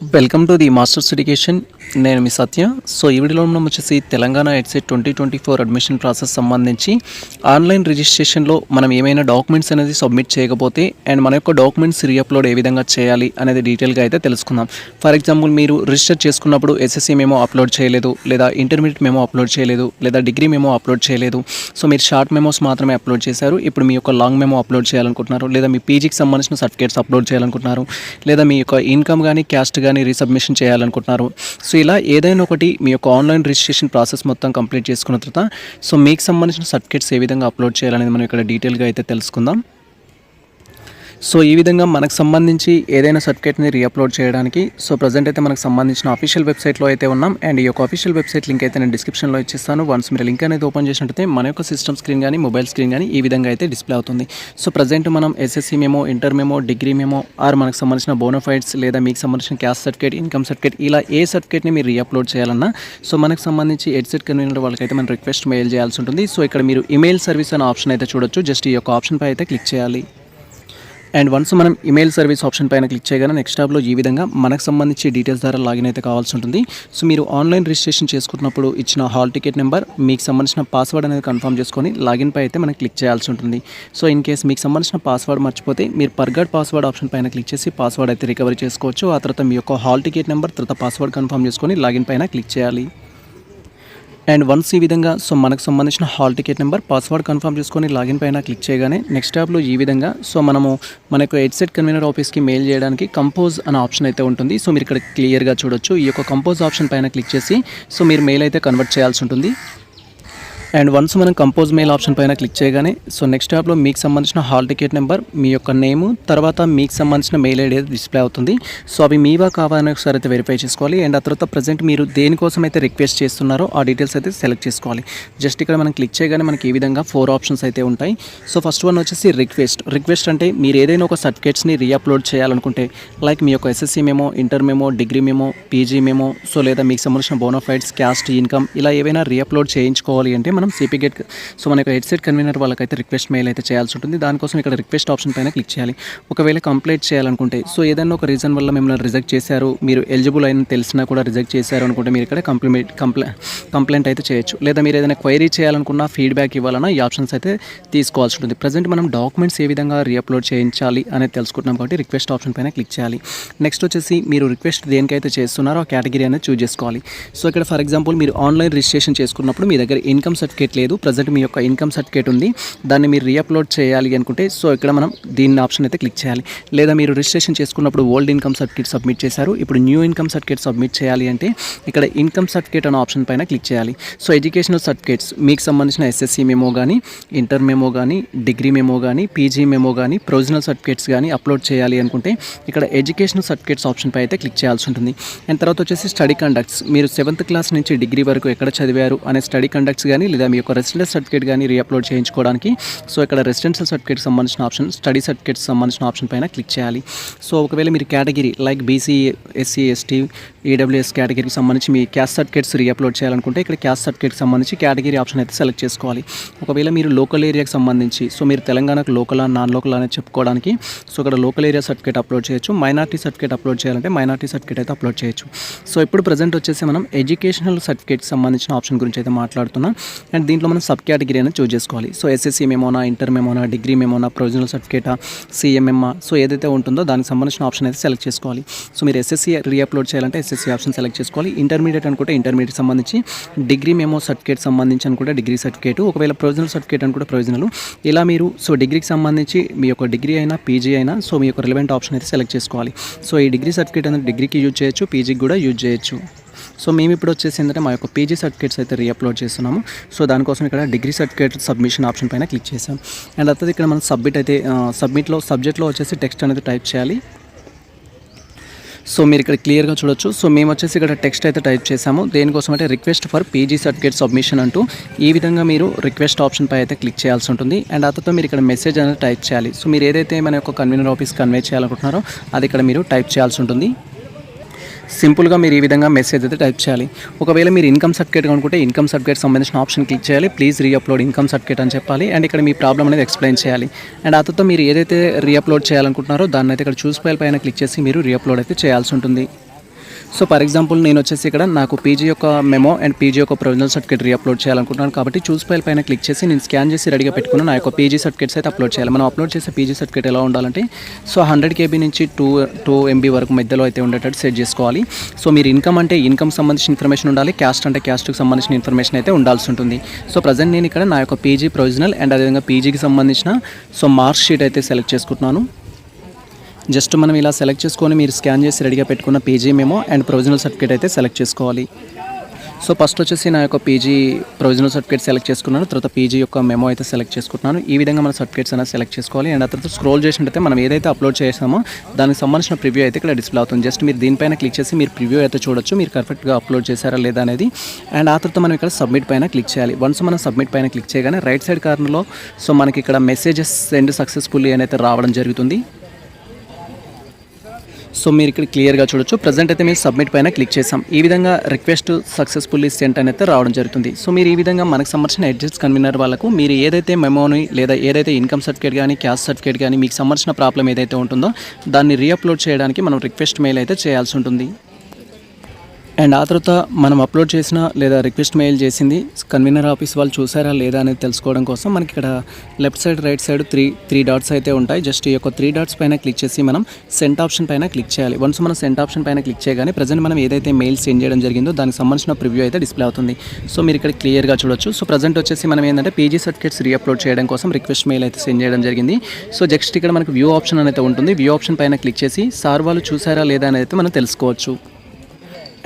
Welcome to the masters education. నేను మీ సత్య. So ఈ వీడియోలో మనం వచ్చేసి తెలంగాణ ఎడ్సెట్ 2024 అడ్మిషన్ ప్రాసెస్ సంబంధించి ఆన్లైన్ రిజిస్ట్రేషన్లో మనం ఏమైనా డాక్యుమెంట్స్ అనేది సబ్మిట్ చేయకపోతే అండ్ మన యొక్క డాక్యుమెంట్స్ రీఅప్లోడ్ ఏ విధంగా చేయాలి అనేది డీటెయిల్గా అయితే తెలుసుకుందాం. ఫర్ ఎగ్జాంపుల్, మీరు రిజిస్టర్ చేసుకున్నప్పుడు ఎస్ఎస్సి మెమో అప్లోడ్ చేయలేదు, లేదా ఇంటర్మీడియట్ మెమో అప్లోడ్ చేయలేదు, లేదా డిగ్రీ మెమో అప్లోడ్ చేయలేదు. సో మీరు షార్ట్ మెమోస్ మాత్రమే అప్లోడ్ చేశారు. ఇప్పుడు మీ యొక్క లాంగ్ మెమో అప్లోడ్ చేయాలనుకుంటున్నారు, లేదా మీ పీజీకి సంబంధించిన సర్టిఫికేట్స్ అప్లోడ్ చేయాలనుకుంటున్నారు, లేదా మీ యొక్క ఇన్కమ్ కానీ క్యాస్ట్ కానీ రీసబ్మిషన్ చేయాలనుకుంటున్నారు. సో ఇలా ఏదైనా ఒకటి మీ యొక్క ఆన్లైన్ రిజిస్ట్రేషన్ ప్రాసెస్ మొత్తం కంప్లీట్ చేసుకున్న తర్వాత సో మీకు సంబంధించిన సర్టిఫికేట్స్ ఏ విధంగా అప్లోడ్ చేయాలనేది మనం ఇక్కడ డీటెయిల్గా అయితే తెలుసుకుందాం. సో ఈ విధంగా మనకు సంబంధించి ఏదైనా సర్టిఫికేట్ని రీఅప్లోడ్ చేయడానికి సో ప్రజెంట్ అయితే మనకు సంబంధించిన అఫీషియల్ వెబ్సైట్లో అయితే ఉన్నాం. అండ్ ఈ యొక్క అఫీషియల్ వెబ్సైట్ లింక్ అయితే నేను డిస్క్రిప్షన్లో ఇచ్చేస్తాను. వన్స్ మీరు లింక్ అనేది ఓపెన్ చేసినట్టయితే మన యొక్క సిస్టమ్ స్క్రీన్ కానీ మొబైల్ స్క్రీన్ కానీ ఈ విధంగా అయితే డిస్ప్లే అవుతుంది. సో ప్రజెంట్ మనం SSC memo, inter memo, degree memo or మనకు సంబంధించిన బోనోఫైడ్స్ లేదా మీకు సంబంధించిన క్యాస్ట్ సర్టిఫికేట్, ఇన్కమ్ సర్టిఫికేట్ ఇలా ఏ సర్టిఫికేట్ని మీరు రీఅప్లోడ్ చేయాలన్నా సో మనకు సంబంధించి ఎడ్సెట్ కన్వీనర్ వాళ్ళకైతే మనం రిక్వెస్ట్ మెయిల్ చేయాల్సి ఉంటుంది. సో ఇక్కడ మీరు ఇమెయిల్ సర్వీస్ అనే ఆప్షన్ అయితే చూడొచ్చు. జస్ట్ ఈ యొక్క ఆప్షన్ పై అయితే క్లిక్ చేయాలి. అండ్ వన్స్ మనం ఇమెయిల్ సర్వీస్ ఆప్షన్ పైన క్లిక్ చేయగానే నెక్స్ట్ ట్యాబ్లో ఈ విధంగా మనకు సంబంధించి డీటెయిల్స్ ద్వారా లాగిన్ అయితే కావాల్సి ఉంటుంది. సో మీరు ఆన్లైన్ రిజిస్ట్రేషన్ చేసుకున్నప్పుడు ఇచ్చిన హాల్ టికెట్ నెంబర్, మీకు సంబంధించిన పాస్వర్డ్ అనేది కన్ఫర్మ్ చేసుకొని లాగిన్ పై అయితే మనం క్లిక్ చేయాల్సి ఉంటుంది. సో ఇన్ కేస్ మీకు సంబంధించిన పాస్వర్డ్ మర్చిపోతే మీరు ఫర్గాట్ పాస్వర్డ్ ఆప్షన్ పైన క్లిక్ చేసి పాస్వర్డ్ అయితే రికవరీ చేసుకోవచ్చు. ఆ తర్వాత మీ యొక్క హాల్ టికెట్ నెంబర్ తర్వాత పాస్వర్డ్ కన్ఫర్మ్ చేసుకొని లాగిన్ పైన క్లిక్ చేయాలి. అండ్ వన్స్ ఈ విధంగా సో మనకు సంబంధించిన hall ticket number, password confirm చేసుకొని లాగిన్ పైన క్లిక్ చేయగానే నెక్స్ట్ ట్యాబ్లో ఈ విధంగా సో మనము మనకు ఎడ్సెట్ కన్వీనర్ ఆఫీస్కి మెయిల్ చేయడానికి కంపోజ్ అనే ఆప్షన్ అయితే ఉంటుంది. సో మీరు ఇక్కడ క్లియర్గా చూడొచ్చు. ఈ యొక్క కంపోజ్ ఆప్షన్ పైన క్లిక్ చేసి సో మీరు మెయిల్ అయితే కన్వర్ట్ చేయాల్సి ఉంటుంది. అండ్ వన్స్ మనం కంపోజ్ మెయిల్ ఆప్షన్ పైన క్లిక్ చేయగానే సో నెక్స్ట్ ట్యాబ్లో మీకు సంబంధించిన హాల్ టికెట్ నెంబర్, మీ యొక్క నేము, తర్వాత మీకు సంబంధించిన మెయిల్ ఐడి అయితే డిస్ప్లే అవుతుంది. సో అవి మీవా కావాలని ఒకసారి అయితే వెరిఫై చేసుకోవాలి. అండ్ ఆ తర్వాత ప్రజెంట్ మీరు దేనికోసం అయితే రిక్వెస్ట్ చేస్తున్నారో ఆ డీటెయిల్స్ అయితే సెలెక్ట్ చేసుకోవాలి. జస్ట్ ఇక్కడ మనం క్లిక్ చేయగానే మనకి ఈ విధంగా 4 ఆప్షన్స్ అయితే ఉంటాయి. సో ఫస్ట్ వన్ వచ్చేసి రిక్వెస్ట్ అంటే మీరు ఏదైనా ఒక సర్టిఫికేట్స్ని రీఅప్లోడ్ చేయాలనుకుంటే లైక్ మీ యొక్క SSC memo, inter memo, degree memo, PG memo, so లేదా మీకు సంబంధించిన బోనోఫైడ్స్, క్యాస్ట్, ఇన్కమ్ ఇలా ఏవైనా రీఅప్లోడ్ చేయించుకోవాలి అంటే మనం సిపి గెట్ సో మన యొక్క ఎడ్సెట్ కన్వీనర్ వాళ్ళకైతే రిక్వెస్ట్ మెయిల్ అయితే చేయాల్సి ఉంటుంది. దానికోసం ఇక్కడ రిక్వెస్ట్ ఆప్షన్ పైన క్లిక్ చేయాలి. ఒకవేళ కంప్లైంట్ చేయాలనుకుంటే సో ఏదైనా ఒక రీజన్ వల్ల మిమ్మల్ని రిజెక్ట్ చేశారు, మీరు ఎలిజిబుల్ అయిన తెలిసినా కూడా రిజెక్ట్ చేశారు అనుకుంటే మీరు ఇక్కడ కంప్లైంట్ అయితే చేయొచ్చు. లేదా మీరు ఏదైనా క్వైరీ చేయాలనుకున్నా, ఫీడ్బ్యాక్ ఇవ్వాలన్నా ఈ ఆప్షన్స్ అయితే తీసుకోవాల్సి ఉంటుంది. ప్రజెంట్ మనం డాక్యుమెంట్స్ ఏ విధంగా రీఅప్లోడ్ చేయించాలి అనేది తెలుసుకుంటున్నాం కాబట్టి రిక్వెస్ట్ ఆప్షన్ పైన క్లిక్ చేయాలి. నెక్స్ట్ వచ్చేసి మీరు రిక్వెస్ట్ దేనికైతే చేస్తున్నారో ఆ కేటగిరీ అనేది చూస్ చేసుకోవాలి. సో ఇక్కడ ఫర్ ఎగ్జాంపుల్ మీరు ఆన్లైన్ రిజిస్ట్రేషన్ చేసుకున్నప్పుడు మీ దగ్గర ఇన్కమ్ సర్టిఫికేట్ లేదు, ప్రజెంట్ మీ యొక్క ఇన్కమ్ సర్టిఫికేట్ ఉంది, దాన్ని మీరు రీఅప్లోడ్ చేయాలి అనుకుంటే సో ఇక్కడ మనం దీన్ని ఆప్షన్ అయితే క్లిక్ చేయాలి. లేదా మీరు రిజిస్ట్రేషన్ చేసుకున్నప్పుడు ఓల్డ్ ఇన్కమ్ సర్టిఫికేట్ సబ్మిట్ చేశారు, ఇప్పుడు న్యూ ఇన్కమ్ సర్టిఫికేట్ సబ్మిట్ చేయాలి అంటే ఇక్కడ ఇన్కమ్ సర్టిఫికేట్ అనే ఆప్షన్ పైన క్లిక్ చేయాలి. సో ఎడ్యుకేషనల్ సర్టిఫికేట్స్ మీకు సంబంధించిన ఎస్ఎస్సి మెమో కానీ, ఇంటర్ మెమో కానీ, డిగ్రీ మెమో కానీ, పీజీ మెమో కానీ, ప్రొవిజనల్ సర్టిఫికేట్స్ కానీ అప్లోడ్ చేయాలి అనుకుంటే ఇక్కడ ఎడ్యుకేషనల్ సర్టిఫికేట్స్ ఆప్షన్ పై అయితే క్లిక్ చేయాల్సి ఉంటుంది. అండ్ తర్వాత వచ్చేసి స్టడీ కండక్ట్స్, మీరు 7th క్లాస్ నుంచి డిగ్రీ వరకు ఎక్కడ చదివారు అనే స్టడీ కండక్ట్స్ కానీ, లేదా మీ యొక్క రెసిడెన్స్ సర్టిఫికేట్ కానీ రీఅప్లోడ్ చేయించుకోవడానికి సో ఇక్కడ రెసిడెన్షియల్ సర్టిఫికేట్ సంబంధించిన ఆప్షన్, స్టడీ సర్టిఫికేట్స్ సంబంధించిన ఆప్షన్ పైన క్లిక్ చేయాలి. సో ఒకవేళ మీరు category like BC, SC, ST, EWS కేటగిరీకి సంబంధించి మీ క్యాస్ట్ సర్టిఫికేట్స్ రీఅప్లోడ్ చేయాలనుకుంటే ఇక్కడ క్యాస్ట్ సర్టిఫికేట్కి సంబంధించి కేటగిరీ ఆప్షన్ అయితే సెలెక్ట్ చేసుకోవాలి. ఒకవేళ మీరు లోకల్ ఏరియాకి సంబంధించి సో మీరు తెలంగాణకు లోకల్, నాన్ లోకల్ అనేది చెప్పుకోవడానికి సో ఇక్కడ లోకల్ ఏరియా సర్టిఫికేట్ అప్లోడ్ చేయొచ్చు. మైనార్టీ సర్టిఫికేట్ అప్లోడ్ చేయాలంటే మైనార్టీ సర్టిఫికేట్ అయితే అప్లోడ్ చేయొచ్చు. సో ఇప్పుడు ప్రజెంట్ వచ్చేసి మనం ఎడ్యుకేషనల్ సర్టిఫికేట్కి సంబంధించిన ఆప్షన్ గురించి అయితే మాట్లాడుతున్నాం. అండ్ దీంట్లో మనం సబ్ కేటగిరీ అనేది చూస్ చేసుకోవాలి. సో ఎస్ఎస్సి మెమోనా, ఇంటర్ మెమోనా, డిగ్రీ మెమోనా, ప్రొవిజనల్ సర్టిఫికేటా, సిఎంఎంఆ సో ఏదైతే ఉంటుందో దానికి సంబంధించిన ఆప్షన్ అయితే సెలెక్ట్ చేసుకోవాలి. సో మీరు ఎస్ఎస్సి రీఅప్లోడ్ చేయాలంటే ఎస్ఎస్సి ఆప్షన్ సెలెక్ట్ చేసుకోవాలి. ఇంటర్మీడియట్ అనుకుంటే ఇంటర్మీడియట్ సంబంధించి, డిగ్రీ మెమో సర్టిఫికేట్ సంబంధించి అనుకుంటే డిగ్రీ సర్టిఫికేట్, ఒకవేళ ప్రొవిజనల్ సర్టిఫికేట్ అనుకుంటే ప్రొవిజనల్. ఇలా మీరు సో డిగ్రీకి సంబంధించి మీ యొక్క డిగ్రీ అయినా పీజీ అయినా సో మీ యొక్క రిలవెంట్ ఆప్షన్ అయితే సెలెక్ట్ చేసుకోవాలి. సో ఈ డిగ్రీ సర్టిఫికేట్ అనేది డిగ్రీకి యూజ్ చేయొచ్చు, పీజీకి కూడా యూజ్ చేయొచ్చు. సో మేము ఇప్పుడు వచ్చేసి ఏంటంటే మా యొక్క పీజీ సర్టిఫికేట్స్ అయితే రీఅప్లోడ్ చేస్తున్నాము. సో దానికోసం ఇక్కడ డిగ్రీ సర్టిఫికేట్ సబ్మిషన్ ఆప్షన్ పైన క్లిక్ చేసాం. అండ్ అతది ఇక్కడ మనం సబ్మిట్లో సబ్జెక్ట్లో వచ్చేసి టెక్స్ట్ అనేది టైప్ చేయాలి. సో మీరు ఇక్కడ క్లియర్గా చూడొచ్చు. సో మేము వచ్చేసి ఇక్కడ టెక్స్ట్ అయితే టైప్ చేసాము. దేనికోసం అంటే request for PG certificate submission అంటూ ఈ విధంగా మీరు రిక్వెస్ట్ ఆప్షన్ పై అయితే క్లిక్ చేయాల్సి ఉంటుంది. అండ్ ఆ తర్వాత మీరు ఇక్కడ మెసేజ్ అనేది టైప్ చేయాలి. సో మీరు ఏదైతే మన యొక్క కన్వీనర్ ఆఫీస్ కన్వే చేయాలనుకుంటున్నారో అది ఇక్కడ మీరు టైప్ చేయాల్సి ఉంటుంది. సింపుల్గా మీరు ఈ విధంగా మెసేజ్ అయితే టైప్ చేయాలి. ఒకవేళ మీరు ఇన్కమ్ సర్టిఫికేట్ అనుకుంటే ఇన్కమ్ సర్టిఫికేట్ సంబంధించిన ఆప్షన్ క్లిక్ చేయాలి. ప్లీజ్ రీఅప్లోడ్ ఇన్కమ్ సర్టిఫికేట్ అని చెప్పాలి. అండ్ ఇక్కడ మీ ప్రాబ్లం అనేది ఎక్స్ప్లెయిన్ చేయాలి. అండ్ ఆ తర్వాత మీరు ఏదైతే రీఅప్లోడ్ చేయాలనుకుంటున్నారో దాన్ని అయితే ఇక్కడ చూస్ ఫైల్ పైన క్లిక్ చేసి మీరు రీఅప్లోడ్ అయితే చేయాల్సి ఉంటుంది. సో ఫర్ ఎగ్జాంపుల్ నేను వచ్చేసి ఇక్కడ నాకు పీజీ యొక్క మెమో అండ్ పీజీ యొక్క ప్రొవిజనల్ సర్టిఫికేట్ రీఅప్లోడ్ చేయాలనుకుంటున్నాను కాబట్టి చూస్ ఫైల్ పైన క్లిక్ చేసి నేను స్కాన్ చేసి రెడీగా పెట్టుకున్న నా యొక్క పీజీ సర్టిఫికేట్స్ అయితే అప్లోడ్ చేయాలి. మనం అప్లోడ్ చేసే పీజీ సర్టిఫికేట్ ఎలా ఉండాలంటే సో 100 KB నుంచి 2 MB వరకు మధ్యలో అయితే ఉండేటట్టు సెట్ చేసుకోవాలి. సో మీరు ఇన్కమ్ అంటే ఇన్కమ్ సంబంధించిన ఇన్ఫర్మేషన్ ఉండాలి, క్యాస్ట్ అంటే క్యాస్ట్కి సంబంధించిన ఇన్ఫర్మేషన్ అయితే ఉండాల్సి ఉంటుంది. సో ప్రజెంట్ నేను ఇక్కడ నా యొక్క పీజీ ప్రొవిజనల్ అండ్ అదేవిధంగా పీజీకి సంబంధించిన సో మార్క్ షీట్ అయితే సెలెక్ట్ చేసుకుంటున్నాను. జస్ట్ మనం ఇలా సెలెక్ట్ చేసుకొని మీరు స్కాన్ చేసి రెడీగా పెట్టుకున్న PG memo and provisional certificate అయితే సెలెక్ట్ చేసుకోవాలి. సో ఫస్ట్ వచ్చేసి నా యొక్క పీజీ ప్రొవిజనల్ సర్టిఫికేట్ సెలెక్ట్ చేసుకున్నాను, తర్వాత పీజీ యొక్క మెమో అయితే సెలెక్ట్ చేసుకుంటున్నాను. ఈ విధంగా మన సర్టిఫికేట్స్ అనేది సెలెక్ట్ చేసుకోవాలి. అండ్ ఆ తర్వాత స్క్రోల్ చేసినట్టయితే మనం ఏదైతే అప్లోడ్ చేసామో దానికి సంబంధించిన ప్రివ్యూ అయితే ఇక్కడ డిస్ప్లే అవుతుంది. జస్ట్ మీరు దీనిపైన క్లిక్ చేసి మీరు ప్రివ్యూ అయితే చూడొచ్చు, మీరు పర్ఫెక్ట్గా అప్లోడ్ చేశారా లేదా అనేది. అండ్ ఆ తర్వాత మనం ఇక్కడ సబ్మిట్ పైన క్లిక్ చేయాలి. వన్స్ మనం సబ్మిట్ పైన క్లిక్ చేయగానే రైట్ సైడ్ కార్నర్లో సో మనకి ఇక్కడ మెసేజెస్ సెండ్ సక్సెస్ఫుల్లీ అని అయితే రావడం జరుగుతుంది. సో మీరు ఇక్కడ క్లియర్గా చూడొచ్చు. ప్రజెంట్ అయితే మీరు సబ్మిట్ పైన క్లిక్ చేసాం. ఈ విధంగా రిక్వెస్ట్ సక్సెస్ఫుల్లీ సెంట్ అని అయితే రావడం జరుగుతుంది. సో మీరు ఈ విధంగా మనకు సంబంధించిన ఎడ్జెస్ కన్వీనర్ వాళ్ళకు మీరు ఏదైతే మెమోని లేదా ఏదైతే ఇన్కమ్ సర్టిఫికేట్ కానీ క్యాస్ట్ సర్టిఫికేట్ కానీ మీకు సంబంధించిన ప్రాబ్లం ఏదైతే ఉంటుందో దాన్ని రీఅప్లోడ్ చేయడానికి మనం రిక్వెస్ట్ మెయిల్ అయితే చేయాల్సి ఉంటుంది. అండ్ ఆ తర్వాత మనం అప్లోడ్ చేసిన లేదా రిక్వెస్ట్ మెయిల్ చేసింది కన్వీనర్ ఆఫీస్ వాళ్ళు చూసారా లేదా అనేది తెలుసుకోవడం కోసం మనకి ఇక్కడ left side right side three dots అయితే ఉంటాయి. జస్ట్ ఈ యొక్క 3 డాట్స్ పైన క్లిక్ చేసి మనం సెంట్ ఆప్షన్ పైన క్లిక్ చేయాలి. వన్స్ మనం సెంట్ ఆప్షన్ పైన క్లిక్ చేయగానే ప్రజెంట్ మనం ఏదైతే మెయిల్ సెండ్ చేయడం జరిగిందో దానికి సంబంధించిన ప్రివ్యూ అయితే డిస్ప్లే అవుతుంది. సో మీరు ఇక్కడ క్లియర్గా చూడొచ్చు. సో ప్రజెంట్ వచ్చేసి మనం ఏంటంటే పీజీ సర్టిఫికేట్స్ రీఅప్లోడ్ చేయడం కోసం రిక్వెస్ట్ మెయిల్ అయితే సెండ్ చేయడం జరిగింది. సో జస్ట్ ఇక్కడ మనకు వ్యూ ఆప్షన్ అనేది ఉంటుంది. వ్యూ ఆప్షన్ పైన క్లిక్ చేసి సార్ వాళ్ళు చూసారా లేదా అనేది అయితే మనం తెలుసుకోవచ్చు.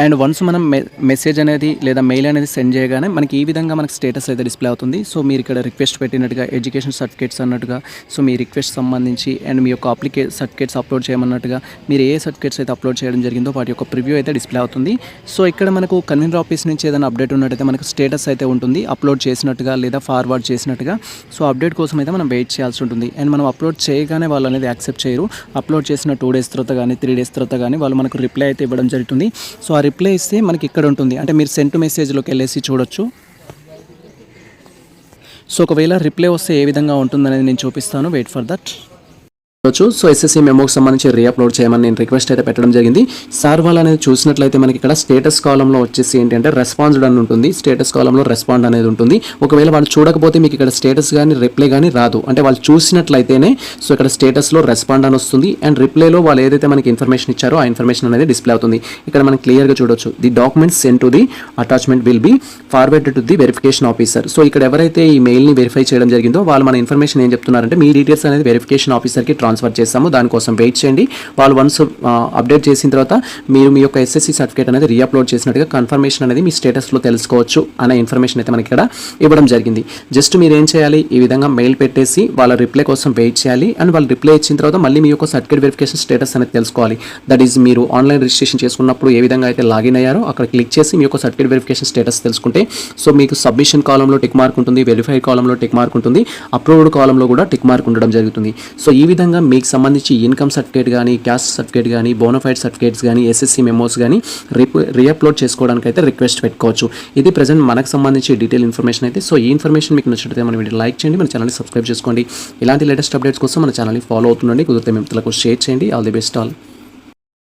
అండ్ వన్స్ మనం మెసేజ్ అనేది లేదా మెయిల్ అనేది సెండ్ చేయగానే మనకి ఈ విధంగా మనకి స్టేటస్ అయితే డిస్ప్లే అవుతుంది. సో మీరు ఇక్కడ రిక్వెస్ట్ పెట్టినట్టుగా ఎడ్యుకేషన్ సర్టిఫికేట్స్ అన్నట్టుగా సో మీ రిక్వెస్ట్ సంబంధించి అండ్ మీ యొక్క సర్టిఫికేట్స్ అప్లోడ్ చేయమన్నట్టుగా మీరు ఏ సర్టిఫికేట్స్ అయితే అప్లోడ్ చేయడం జరిగిందో వాటి యొక్క ప్రివ్యూ అయితే డిస్ప్లే అవుతుంది. సో ఇక్కడ మనకు కన్వీనర్ ఆఫీస్ నుంచి ఏదైనా అప్డేట్ ఉన్నట్టయితే మనకు స్టేటస్ అయితే ఉంటుంది, అప్లోడ్ చేసినట్టుగా లేదా ఫార్వర్డ్ చేసినట్టుగా. సో అప్డేట్ కోసం అయితే మనం వెయిట్ చేయాల్సి ఉంటుంది. అండ్ మనం అప్లోడ్ చేయగానే వాళ్ళు అనేది యాక్సెప్ట్ చేయరు. అప్లోడ్ చేసిన 2 days తర్వాత కానీ 3 days తర్వాత కానీ వాళ్ళు మనకు రిప్లై అయితే ఇవ్వడం జరుగుతుంది. సో ఆ రిప్లై ఇస్తే మనకి ఇక్కడ ఉంటుంది, అంటే మీరు సెంట్ మెసేజ్లోకి వెళ్ళేసి చూడొచ్చు. సో ఒకవేళ రిప్లై వస్తే ఏ విధంగా ఉంటుందనేది నేను చూపిస్తాను. Wait for that. So SSC మెమోకి సంబంధించి రీఅప్లోడ్ చేయమని నేను రిక్వెస్ట్ అయితే పెట్టడం జరిగింది. సార్ వాళ్ళు అనేది చూసినట్లయితే మనకి ఇక్కడ స్టేటస్ కాలంలో వచ్చేసి ఏంటంటే రెస్పాన్స్డ్ అని ఉంటుంది. స్టేటస్ కాలంలో రెస్పాండ్ అనేది ఉంటుంది. ఒకవేళ వాళ్ళు చూడకపోతే మీకు ఇక్కడ స్టేటస్ కానీ రిప్లై కానీ రాదు. అంటే వాళ్ళు చూసినట్లయితేనే సో ఇక్కడ స్టేటస్లో రెస్పాండ్ అని వస్తుంది అండ్ రిప్లైలో వాళ్ళు ఏదైతే మనకి ఇన్ఫర్మేషన్ ఇచ్చారో ఆ ఇన్ఫర్మేషన్ అనేది డిస్ప్లే అవుతుంది. ఇక్కడ మనం క్లియర్గా చూడొచ్చు. The documents send to the attachment will be forwarded to the verification officer. So ఇక్కడ ఎవరైతే ఈ మెయిల్ని వెరిఫై చేయడం జరిగిందో వాళ్ళు మన ఇన్ఫర్మేషన్ ఏం చెప్తున్నారంటే మీ డీటెయిల్స్ అనేది వెరిఫికేషన్ ఆఫీసర్కి ట్రాన్స్ఫర్ చేస్తాము, దానికోసం వెయిట్ చేయండి. వాళ్ళు వన్స్ అప్డేట్ చేసిన తర్వాత మీరు మీ యొక్క ఎస్ఎస్సి సర్టిఫికేట్ అనేది రీఅప్లోడ్ చేసినట్టుగా కన్ఫర్మేషన్ అనేది మీ స్టేటస్లో తెలుసుకోవచ్చు అనే ఇన్ఫర్మేషన్ అయితే మనకి ఇక్కడ ఇవ్వడం జరిగింది. జస్ట్ మీరు ఏం చేయాలి, ఈ విధంగా మెయిల్ పెట్టేసి వాళ్ళ రిప్లై కోసం వెయిట్ చేయాలి. అండ్ వాళ్ళు రిప్లై ఇచ్చిన తర్వాత మళ్ళీ మీ యొక్క సర్టిఫికేట్ వెరిఫికేషన్ స్టేటస్ అనేది తెలుసుకోవాలి. దట్ ఈజ్ మీరు ఆన్లైన్ రిజిస్ట్రేషన్ చేసుకున్నప్పుడు ఏ విధంగా అయితే లాగిన్ అయ్యారో అక్కడ క్లిక్ చేసి మీ యొక్క సర్టిఫికేట్ వెరిఫికేషన్ స్టేటస్ తెలుసుకుంటే సో మీకు సబ్మిషన్ కాలంలో టిక్ మార్క్ ఉంటుంది, వెరిఫై కాలంలో టిక్ మార్క్ ఉంటుంది, అప్రూవ్డ్ కాలంలో కూడా టిక్ మార్క్ ఉండడం జరుగుతుంది. సో ఈ విధంగా మీకు సంబంధించి ఇన్కమ్ సర్టిఫికేట్ కానీ క్యాస్ట్ సర్టిఫికేట్ కానీ బోనఫైడ్ సర్టిఫికేట్స్ కానీ ఎస్ఎస్సి మెమోస్ కానీ రీఅప్లోడ్ చేసుకోవడానికి అయితే రిక్వెస్ట్ పెట్టుకోవచ్చు. ఇది ప్రజెంట్ మనకు సంబంధించి డీటెయిల్ ఇన్ఫర్మేషన్ అయితే. సో ఈ ఇన్ఫర్మేషన్ మీకు నచ్చినట్లయితే మన వీడియో లైక్ చేయండి, మన ఛానల్ని సబ్స్క్రైబ్ చేసుకోండి. ఇలాంటి లేటెస్ట్ అప్డేట్స్ కోసం మన ఛానల్ని ఫాలో అవుతుండండి. కుదిరితే మిత్రులకు షేర్ చేయండి. All the best all.